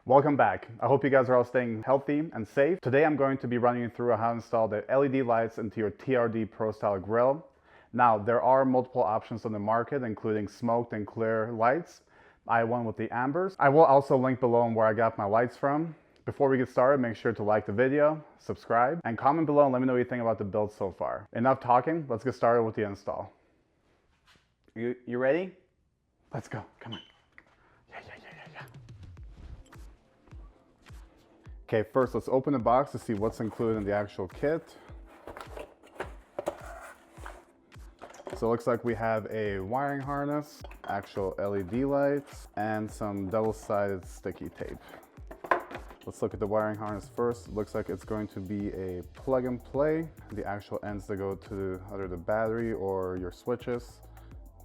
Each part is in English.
Welcome back. I hope you guys are all staying healthy and safe. Today I'm going to be running you through how to install the LED lights into your TRD PRO Style grill. Now, there are multiple options on the market, including smoked and clear lights. I went with the ambers. I will also link below on where I got my lights from. Before we get started, make sure to like the video, subscribe, and comment below and let me know what you think about the build so far. Enough talking, let's get started with the install. You ready? Let's go, come on. Yeah. Okay, first let's open the box to see what's included in the actual kit. So it looks like we have a wiring harness, actual LED lights, and some double-sided sticky tape. Let's look at the wiring harness first. It looks like it's going to be a plug and play. The actual ends that go to either the battery or your switches.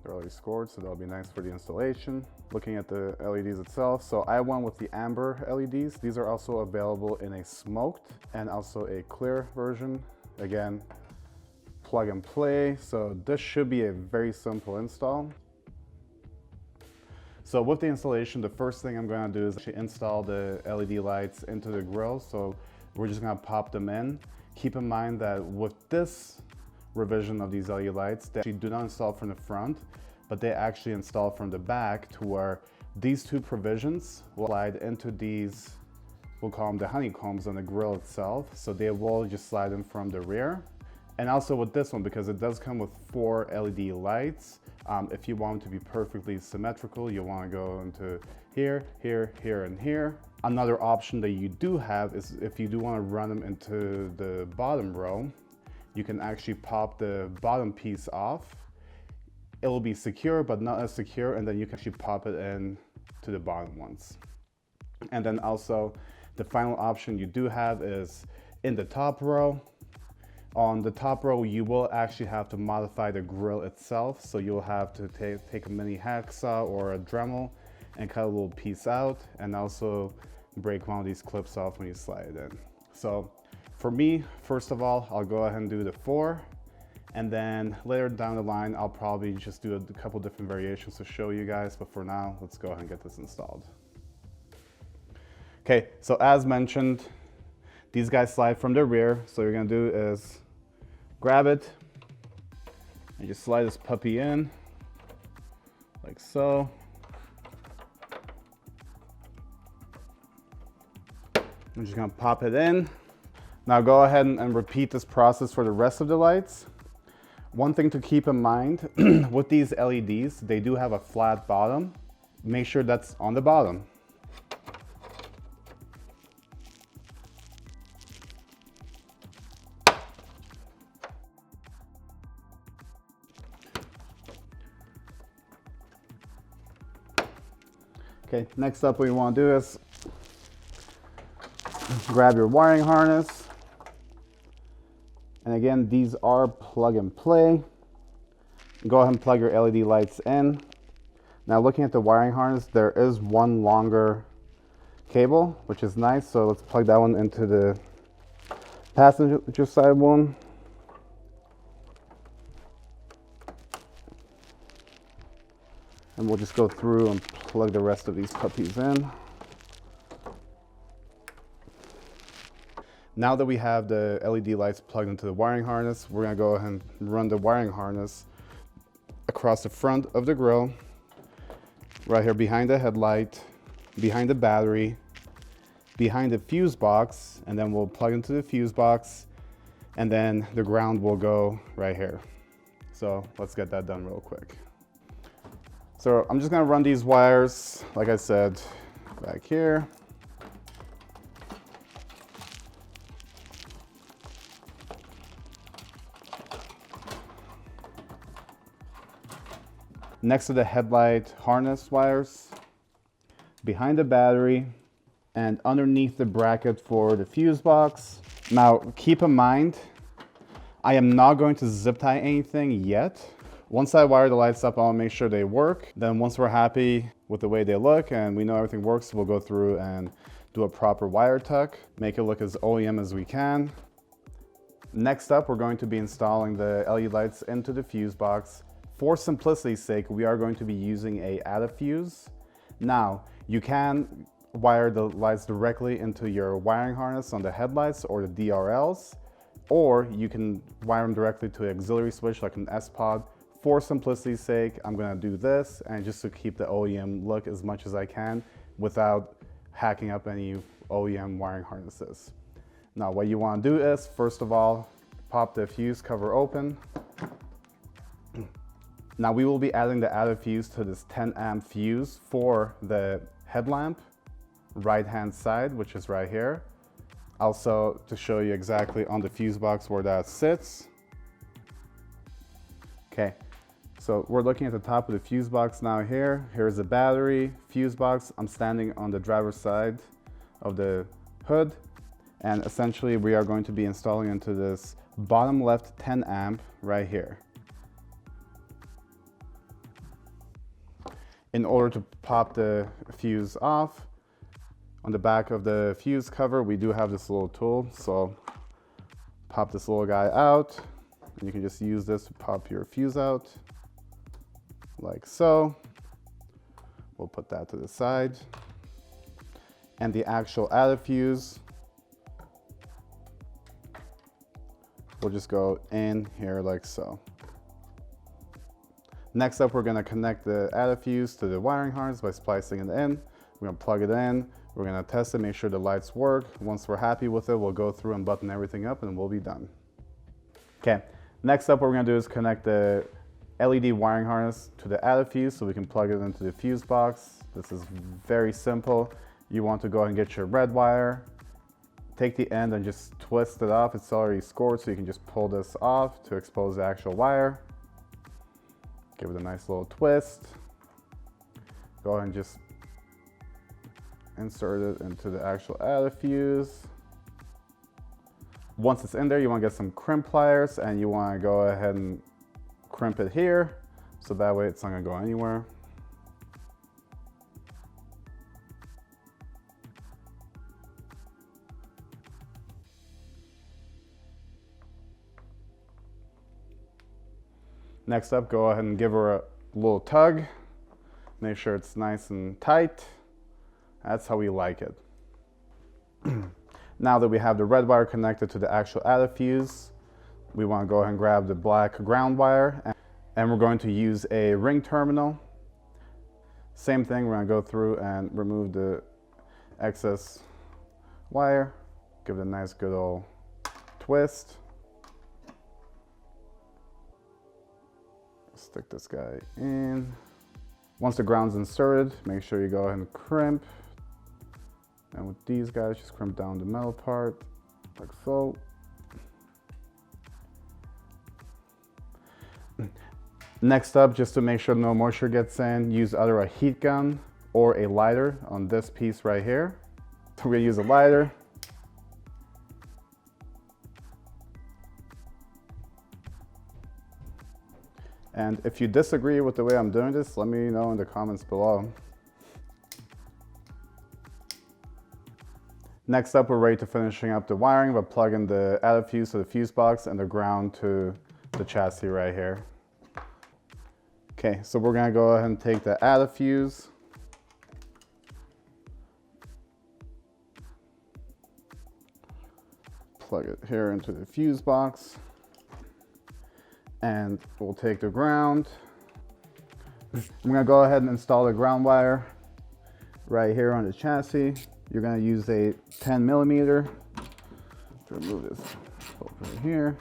They're already scored, so that'll be nice for the installation. Looking at the LEDs itself, so I went with the amber LEDs. These are also available in a smoked and also a clear version. Again, plug and play, so this should be a very simple install. So with the installation, the first thing I'm going to do is actually install the LED lights into the grill. So we're just going to pop them in. Keep in mind that with this revision of these LED lights, they actually do not install from the front, but they actually install from the back, to where these two provisions will slide into these, we'll call them the honeycombs on the grill itself. So they will just slide in from the rear. And also with this one, because it does come with 4 LED lights, if you want them to be perfectly symmetrical, you want to go into here, here, here, and here. Another option that you do have is if you do want to run them into the bottom row, you can actually pop the bottom piece off. It will be secure, but not as secure, and then you can actually pop it in to the bottom ones. And then also, the final option you do have is in the top row. On the top row, you will actually have to modify the grill itself. So you'll have to take a mini hacksaw or a Dremel and cut a little piece out, and also break one of these clips off when you slide it in. So for me, first of all, I'll go ahead and do the 4, and then later down the line, I'll probably just do a couple different variations to show you guys, but for now, let's go ahead and get this installed. Okay, so as mentioned, these guys slide from the rear, so what you're gonna do is grab it, and just slide this puppy in, like so. I'm just gonna pop it in. Now go ahead and repeat this process for the rest of the lights. One thing to keep in mind, with these LEDs, they do have a flat bottom. Make sure that's on the bottom. Okay, next up what you want to do is grab your wiring harness. And again, these are plug and play. Go ahead and plug your LED lights in. Now looking at the wiring harness, there is one longer cable, which is nice. So let's plug that one into the passenger side one. And we'll just go through and plug the rest of these puppies in. Now that we have the LED lights plugged into the wiring harness, we're gonna go ahead and run the wiring harness across the front of the grill, right here behind the headlight, behind the battery, behind the fuse box, and then we'll plug into the fuse box, and then the ground will go right here. So let's get that done real quick. So I'm just gonna run these wires, like I said, back here. Next to the headlight harness wires, behind the battery, and underneath the bracket for the fuse box. Now, keep in mind, I am not going to zip tie anything yet. Once I wire the lights up, I'll make sure they work. Then once we're happy with the way they look and we know everything works, we'll go through and do a proper wire tuck, make it look as OEM as we can. Next up, we're going to be installing the LED lights into the fuse box. For simplicity's sake, we are going to be using a add-a fuse. Now, you can wire the lights directly into your wiring harness on the headlights or the DRLs, or you can wire them directly to an auxiliary switch like an S-Pod. For simplicity's sake, I'm gonna do this, and just to keep the OEM look as much as I can without hacking up any OEM wiring harnesses. Now what you wanna do is, first of all, pop the fuse cover open. Now we will be adding the added fuse to this 10 amp fuse for the headlamp, right hand side, which is right here. Also, to show you exactly on the fuse box where that sits. Okay, so we're looking at the top of the fuse box now here. Here's the battery, fuse box. I'm standing on the driver's side of the hood, and essentially we are going to be installing into this bottom left 10 amp right here. In order to pop the fuse off, on the back of the fuse cover, we do have this little tool. So pop this little guy out, and you can just use this to pop your fuse out, like so. We'll put that to the side. And the actual added fuse will just go in here like so. Next up, we're gonna connect the added fuse to the wiring harness by splicing it in. We're gonna plug it in. We're gonna test it, make sure the lights work. Once we're happy with it, we'll go through and button everything up and we'll be done. Okay, next up what we're gonna do is connect the LED wiring harness to the added fuse so we can plug it into the fuse box. This is very simple. You want to go ahead and get your red wire, take the end and just twist it off. It's already scored, so you can just pull this off to expose the actual wire. Give it a nice little twist. Go ahead and just insert it into the actual added fuse. Once it's in there, you want to get some crimp pliers and you want to go ahead and crimp it here, so that way it's not going to go anywhere. Next up, go ahead and give her a little tug. Make sure it's nice and tight. That's how we like it. Now that we have the red wire connected to the actual added fuse, we want to go ahead and grab the black ground wire, and we're going to use a ring terminal. Same thing, we're going to go through and remove the excess wire. Give it a nice good old twist. Stick this guy in. Once the ground's inserted, make sure you go ahead and crimp. And with these guys, just crimp down the metal part, like so. Next up, just to make sure no moisture gets in, use either a heat gun or a lighter on this piece right here. So we're gonna use a lighter. And if you disagree with the way I'm doing this, let me know in the comments below. Next up, we're ready to finishing up the wiring by plugging the added fuse to the fuse box and the ground to the chassis right here. Okay, so we're gonna go ahead and take the added fuse. Plug it here into the fuse box. And we'll take the ground. I'm gonna go ahead and install the ground wire right here on the chassis. You're gonna use a 10mm to remove this over here.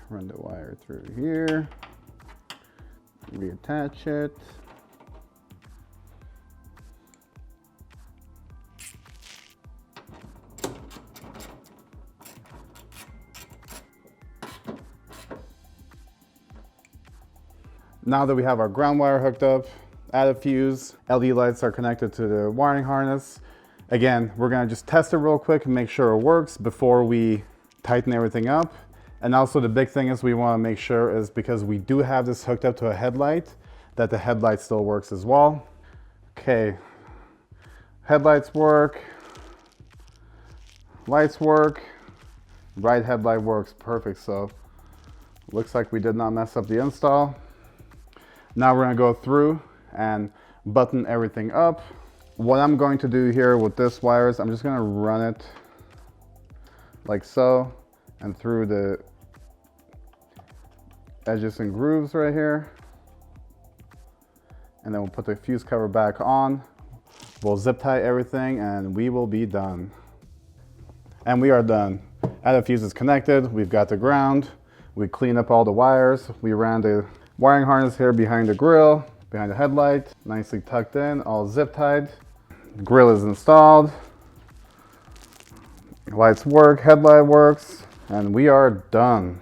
Run the wire through here, reattach it. Now that we have our ground wire hooked up, added fuse, LED lights are connected to the wiring harness. Again, we're gonna just test it real quick and make sure it works before we tighten everything up. And also the big thing is we want to make sure is, because we do have this hooked up to a headlight, that the headlight still works as well. Okay, headlights work, lights work, right headlight works, perfect. So looks like we did not mess up the install. Now we're gonna go through and button everything up. What I'm going to do here with this wire is I'm just gonna run it like so and through the edges and grooves right here. And then we'll put the fuse cover back on. We'll zip tie everything and we will be done. And we are done. Adder fuse is connected. We've got the ground. We cleaned up all the wires. We ran the wiring harness here behind the grill, behind the headlight, nicely tucked in, all zip tied. The grill is installed. Lights work, headlight works, and we are done.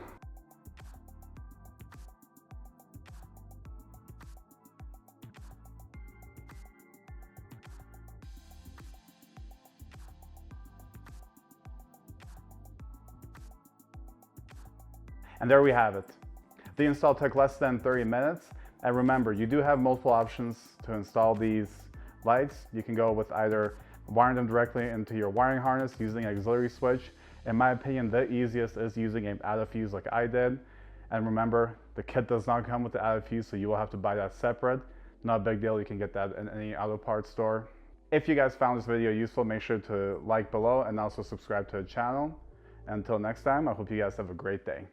And there we have it. The install took less than 30 minutes. And remember, you do have multiple options to install these lights. You can go with either wiring them directly into your wiring harness using an auxiliary switch. In my opinion, the easiest is using an adder fuse like I did. And remember, the kit does not come with the adder fuse, so you will have to buy that separate. Not a big deal, you can get that in any auto parts store. If you guys found this video useful, make sure to like below and also subscribe to the channel. Until next time, I hope you guys have a great day.